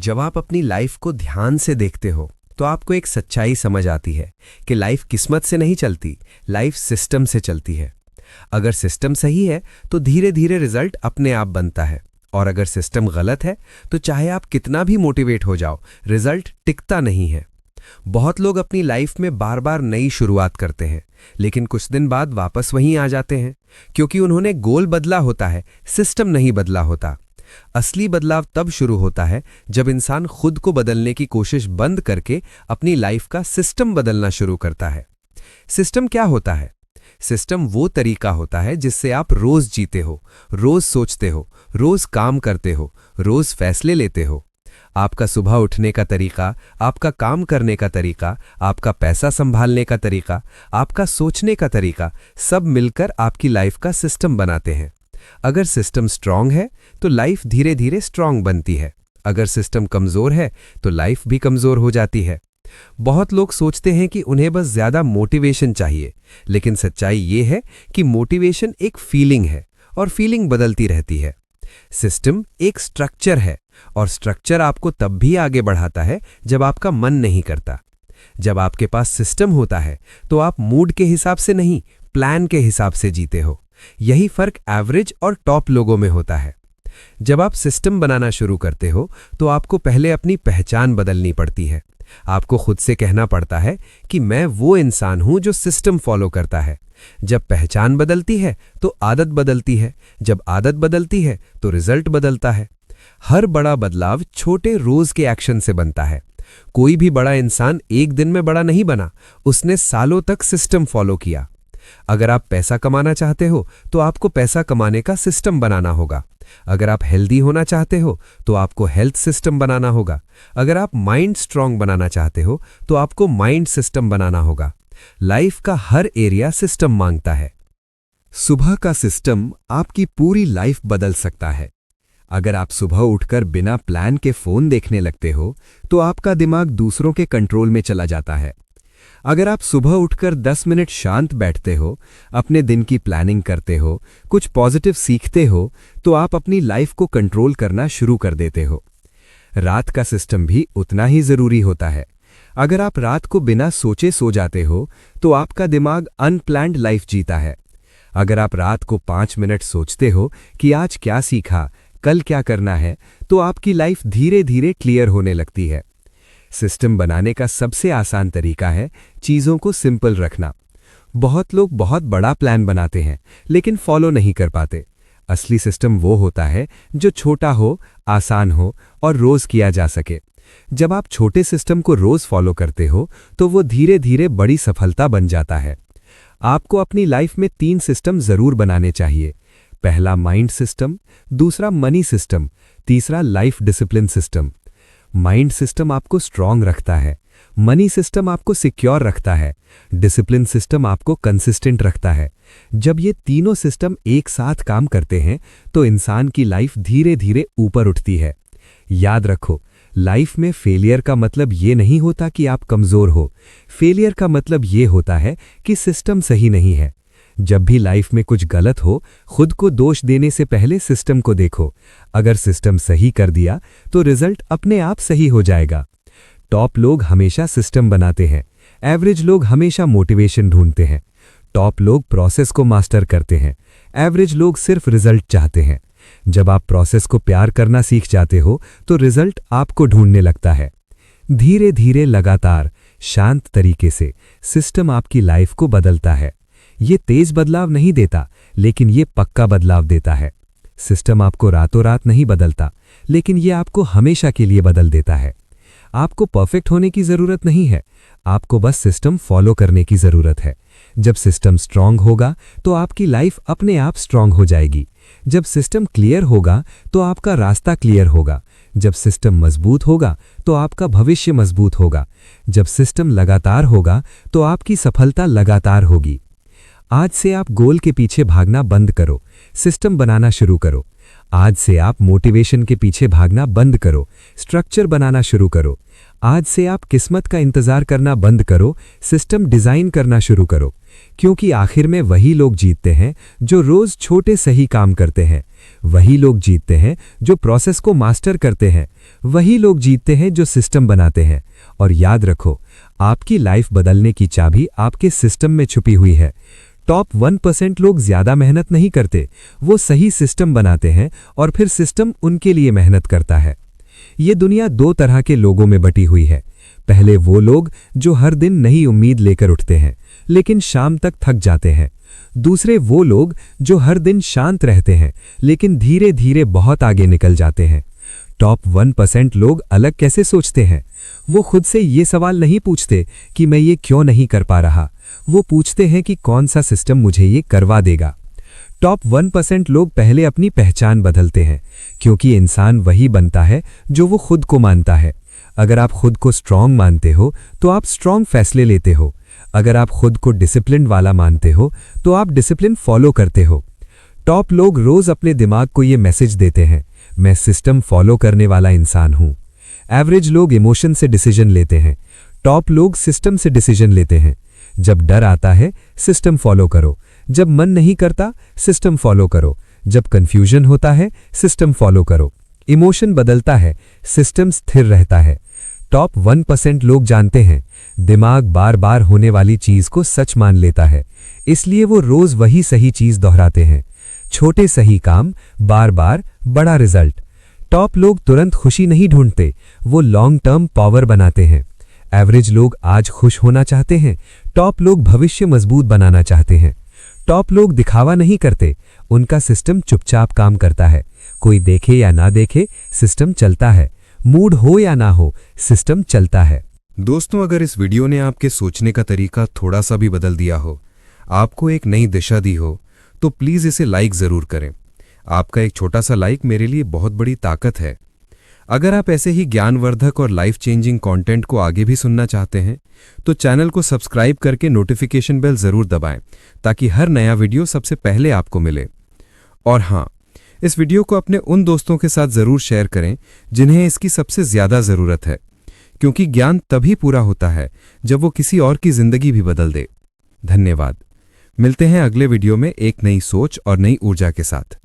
जब आप अपनी लाइफ को ध्यान से देखते हो तो आपको एक सच्चाई समझ आती है कि लाइफ किस्मत से नहीं चलती, लाइफ सिस्टम से चलती है। अगर सिस्टम सही है तो धीरे धीरे रिजल्ट अपने आप बनता है, और अगर सिस्टम गलत है तो चाहे आप कितना भी मोटिवेट हो जाओ, रिजल्ट टिकता नहीं है। बहुत लोग अपनी लाइफ में बार बार नई शुरुआत करते हैं, लेकिन कुछ दिन बाद वापस वहीं आ जाते हैं, क्योंकि उन्होंने गोल बदला होता है, सिस्टम नहीं बदला होता। असली बदलाव तब शुरू होता है जब इंसान खुद को बदलने की कोशिश बंद करके अपनी लाइफ का सिस्टम बदलना शुरू करता है। सिस्टम क्या होता है? सिस्टम वो तरीका होता है जिससे आप रोज जीते हो, रोज सोचते हो, रोज काम करते हो, रोज फैसले लेते हो। आपका सुबह उठने का तरीका, आपका काम करने का तरीका, आपका पैसा संभालने का तरीका, आपका सोचने का तरीका, सब मिलकर आपकी लाइफ का सिस्टम बनाते हैं। अगर सिस्टम स्ट्रांग है तो लाइफ धीरे धीरे स्ट्रांग बनती है। अगर सिस्टम कमजोर है तो लाइफ भी कमजोर हो जाती है। बहुत लोग सोचते हैं कि उन्हें बस ज्यादा मोटिवेशन चाहिए, लेकिन सच्चाई ये है कि मोटिवेशन एक फीलिंग है और फीलिंग बदलती रहती है। सिस्टम एक स्ट्रक्चर है, और स्ट्रक्चर आपको तब भी आगे बढ़ाता है जब आपका मन नहीं करता। जब आपके पास सिस्टम होता है तो आप मूड के हिसाब से नहीं, प्लान के हिसाब से जीते हो। यही फर्क एवरेज और टॉप लोगों में होता है। जब आप सिस्टम बनाना शुरू करते हो तो आपको पहले अपनी पहचान बदलनी पड़ती है। आपको खुद से कहना पड़ता है कि मैं वो इंसान हूं जो सिस्टम फॉलो करता है। जब पहचान बदलती है तो आदत बदलती है, जब आदत बदलती है तो रिजल्ट बदलता है। हर बड़ा बदलाव छोटे रोज के एक्शन से बनता है। कोई भी बड़ा इंसान एक दिन में बड़ा नहीं बना, उसने सालों तक सिस्टम फॉलो किया। अगर आप पैसा कमाना चाहते हो तो आपको पैसा कमाने का सिस्टम बनाना होगा। अगर आप हेल्दी होना चाहते हो तो आपको हेल्थ सिस्टम बनाना होगा। अगर आप माइंड स्ट्रांग बनाना चाहते हो तो आपको माइंड सिस्टम बनाना होगा। लाइफ का हर एरिया सिस्टम मांगता है। सुबह का सिस्टम आपकी पूरी लाइफ बदल सकता है। अगर आप सुबह उठकर बिना प्लान के फोन देखने लगते हो तो आपका दिमाग दूसरों के कंट्रोल में चला जाता है। अगर आप सुबह उठकर 10 मिनट शांत बैठते हो, अपने दिन की प्लानिंग करते हो, कुछ पॉजिटिव सीखते हो, तो आप अपनी लाइफ को कंट्रोल करना शुरू कर देते हो। रात का सिस्टम भी उतना ही जरूरी होता है। अगर आप रात को बिना सोचे सो जाते हो तो आपका दिमाग अनप्लान्ड लाइफ जीता है। अगर आप रात को 5 मिनट सोचते हो कि आज क्या सीखा, कल क्या करना है, तो आपकी लाइफ धीरे धीरे क्लियर होने लगती है। सिस्टम बनाने का सबसे आसान तरीका है चीजों को सिंपल रखना। बहुत लोग बहुत बड़ा प्लान बनाते हैं लेकिन फॉलो नहीं कर पाते। असली सिस्टम वो होता है जो छोटा हो, आसान हो और रोज किया जा सके। जब आप छोटे सिस्टम को रोज फॉलो करते हो तो वो धीरे धीरे बड़ी सफलता बन जाता है। आपको अपनी लाइफ में 3 सिस्टम जरूर बनाने चाहिए। पहला माइंड सिस्टम, दूसरा मनी सिस्टम, तीसरा life discipline system. Mind system आपको स्ट्रांग रखता है, मनी सिस्टम आपको सिक्योर रखता है, डिसिप्लिन सिस्टम आपको कंसिस्टेंट रखता है। जब ये तीनों सिस्टम एक साथ काम करते हैं तो इंसान की लाइफ धीरे धीरे ऊपर उठती है। याद रखो, लाइफ में फेलियर का मतलब ये नहीं होता कि आप कमजोर हो। फेलियर का मतलब ये होता है कि सिस्टम सही नहीं है। जब भी लाइफ में कुछ गलत हो, खुद को दोष देने से पहले सिस्टम को देखो। अगर सिस्टम सही कर दिया तो रिजल्ट अपने आप सही हो जाएगा। टॉप लोग हमेशा सिस्टम बनाते हैं, एवरेज लोग हमेशा मोटिवेशन ढूंढते हैं। टॉप लोग प्रोसेस को मास्टर करते हैं, एवरेज लोग सिर्फ रिजल्ट चाहते हैं। जब आप प्रोसेस को प्यार करना सीख जाते हो तो रिजल्ट आपको ढूंढने लगता है। धीरे धीरे, लगातार, शांत तरीके से सिस्टम आपकी लाइफ को बदलता है। ये तेज बदलाव नहीं देता, लेकिन ये पक्का बदलाव देता है। सिस्टम आपको रातों रात नहीं बदलता, लेकिन ये आपको हमेशा के लिए बदल देता है। आपको परफेक्ट होने की जरूरत नहीं है, आपको बस सिस्टम फॉलो करने की जरूरत है। जब सिस्टम स्ट्रांग होगा तो आपकी लाइफ अपने आप स्ट्रांग हो जाएगी। जब सिस्टम क्लियर होगा तो आपका रास्ता क्लियर होगा। जब सिस्टम मजबूत होगा तो आपका भविष्य मजबूत होगा। जब सिस्टम लगातार होगा तो आपकी सफलता लगातार होगी। आज से आप गोल के पीछे भागना बंद करो, सिस्टम बनाना शुरू करो। आज से आप मोटिवेशन के पीछे भागना बंद करो, स्ट्रक्चर बनाना शुरू करो। आज से आप किस्मत का इंतजार करना बंद करो, सिस्टम डिजाइन करना शुरू करो। क्योंकि आखिर में वही लोग जीतते हैं जो रोज छोटे सही काम करते हैं, वही लोग जीतते हैं जो प्रोसेस को मास्टर करते हैं, वही लोग जीतते हैं जो सिस्टम बनाते हैं। और याद रखो, आपकी लाइफ बदलने की चाबी आपके सिस्टम में छुपी हुई है। टॉप 1% लोग ज्यादा मेहनत नहीं करते, वो सही सिस्टम बनाते हैं और फिर सिस्टम उनके लिए मेहनत करता है। ये दुनिया दो तरह के लोगों में बटी हुई है। पहले वो लोग जो हर दिन नई उम्मीद लेकर उठते हैं लेकिन शाम तक थक जाते हैं। दूसरे वो लोग जो हर दिन शांत रहते हैं लेकिन धीरे धीरे बहुत आगे निकल जाते हैं। टॉप 1% लोग अलग कैसे सोचते हैं? वो खुद से ये सवाल नहीं पूछते कि मैं ये क्यों नहीं कर पा रहा, वो पूछते हैं कि कौन सा सिस्टम मुझे ये करवा देगा। टॉप 1% लोग पहले अपनी पहचान बदलते हैं, क्योंकि इंसान वही बनता है जो वो खुद को मानता है। अगर आप खुद को स्ट्रांग मानते हो तो आप स्ट्रांग फैसले लेते हो। अगर आप खुद को डिसिप्लिन वाला मानते हो तो आप डिसिप्लिन फॉलो करते हो। टॉप लोग रोज अपने दिमाग को ये मैसेज देते हैं, मैं सिस्टम फॉलो करने वाला इंसान हूं। एवरेज लोग इमोशन से डिसीजन लेते हैं, टॉप लोग सिस्टम से डिसीजन लेते हैं। जब डर आता है, सिस्टम फॉलो करो। जब मन नहीं करता, सिस्टम फॉलो करो। जब कंफ्यूजन होता है, सिस्टम फॉलो करो। इमोशन बदलता है, सिस्टम स्थिर रहता है। टॉप 1% लोग जानते हैं, दिमाग बार बार होने वाली चीज को सच मान लेता है, इसलिए वो रोज वही सही चीज दोहराते हैं। छोटे सही काम, बार बार बड़ा रिजल्ट। टॉप लोग तुरंत खुशी नहीं ढूंढते, वो लॉन्ग टर्म पावर बनाते हैं। एवरेज लोग आज खुश होना चाहते हैं, टॉप लोग भविष्य मजबूत बनाना चाहते हैं। टॉप लोग दिखावा नहीं करते, उनका सिस्टम चुपचाप काम करता है। कोई देखे या ना देखे, सिस्टम चलता है। मूड हो या ना हो, सिस्टम चलता है। दोस्तों, अगर इस वीडियो ने आपके सोचने का तरीका थोड़ा सा भी बदल दिया हो, आपको एक नई दिशा दी हो, तो प्लीज़ इसे लाइक ज़रूर करें। आपका एक छोटा सा लाइक मेरे लिए बहुत बड़ी ताकत है। अगर आप ऐसे ही ज्ञानवर्धक और लाइफ चेंजिंग कंटेंट को आगे भी सुनना चाहते हैं तो चैनल को सब्सक्राइब करके नोटिफिकेशन बेल ज़रूर दबाएं, ताकि हर नया वीडियो सबसे पहले आपको मिले। और हाँ, इस वीडियो को अपने उन दोस्तों के साथ ज़रूर शेयर करें जिन्हें इसकी सबसे ज़्यादा ज़रूरत है, क्योंकि ज्ञान तभी पूरा होता है जब वो किसी और की ज़िंदगी भी बदल दे। धन्यवाद। मिलते हैं अगले वीडियो में एक नई सोच और नई ऊर्जा के साथ।